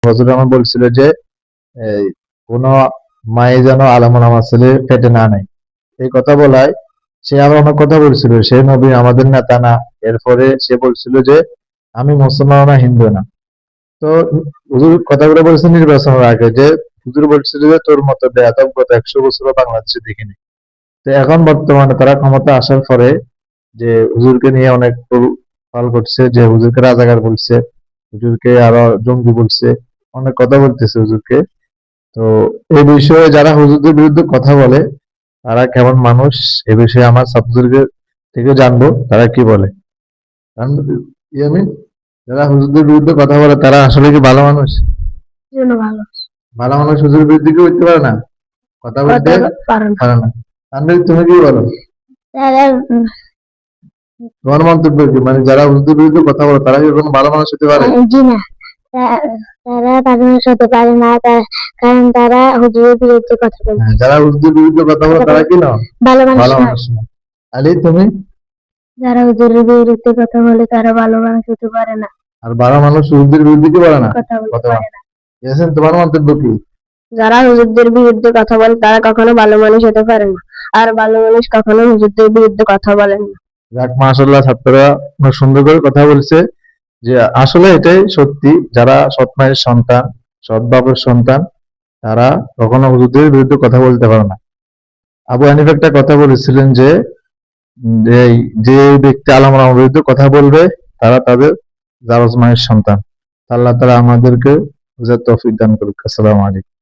হুজুর আমার বলছিল যে এই কোন মায়ে যেন আলেমুল আমার ছেলে পেটে না নেয়, এই কথা বলায় সে আবার অনেক কথা বলছিল, সে নবী আমাদের নেতা না। এরপরে সে বলছিল যে আমি মুসলমান না, হিন্দু না। তো হুজুর কথাগুলো বলছে নির্বাচনের আগে, যে হুজুর বলছিল যে তোর মতো বেয়াদব গত 100 বছর বাংলাদেশে দেখিনি। তো এখন বর্তমানে তারা ক্ষমতা আসার পরে যে হুজুরকে নিয়ে অনেক পাল করছে, যে হুজুরকে রাজাকার বলছে, হুজুরকে আরো জঙ্গি বলছে, অনেক কথা বলতেছে হুজুরকে। তো এই বিষয়ে যারা হুজুরদের বিরুদ্ধে কথা বলে তারা কেমন মানুষ, এ বিষয়ে আমার ছাত্রদের থেকে জানবো তারা কি বলে। কারণ ইয়ামিন, যারা হুজুরদের বিরুদ্ধে কথা বলে তারা আসলে কি ভালো মানুষ? জন্য ভালো ভালো মানুষ হুজুরের বিরুদ্ধে কি করতে পারে না, কথা বলতে পারে না। পারে না। তানভীর, তুমি কি বলো? তারা তোমার মন্তব্য কি, মানে যারা হুজুরদের বিরুদ্ধে কথা বলে তারা কি কোনো ভালো মানুষ হতে পারে? জি না, তারা ভালো মানুষ হতে পারে না, কারণ তারা হুজুরের বিরুদ্ধে কথা বলে। যারা হুজুরদের বিরুদ্ধে কথা বলে তারা কি না, ভালো মানুষ ভালো নয়। মানুষ না। আলী, তুমি? যারা হুজুরের বিরুদ্ধে কথা বলে তারা ভালো মানুষ হতে পারে না, আর ভালো মানুষ হুজুরদের বিরুদ্ধে কি বলে না, কথা বলতে কথা পারে না। ইয়াসিন, তোমার মন্তব্য কি? যারা হুজুরদের বিরুদ্ধে কথা বলে তারা কখনো ভালো মানুষ হতে পারে না, আর ভালো মানুষ কখনো হুজুরদের বিরুদ্ধে কথা বলেন না। যাক, মাশাআল্লাহ, ছাত্ররা অনেক সুন্দর করে কথা বলছে। যে আসলে এটাই সত্যি, যারা সৎ মায়ের সন্তান, সৎ বাবার সন্তান, তারা কখনো হুজুরদের বিরুদ্ধে কথা বলতে পারে না। আবু হানিফা একটা কথা বলেছিলেন যে যে ব্যক্তি আলেমুল বিরুদ্ধে কথা বলবে তারা তাদের জারজ মায়ের সন্তান। আল্লাহ তাআলা আমাদেরকে বুঝার তৌফিক দান করুক। আসসালামু আলাইকুম।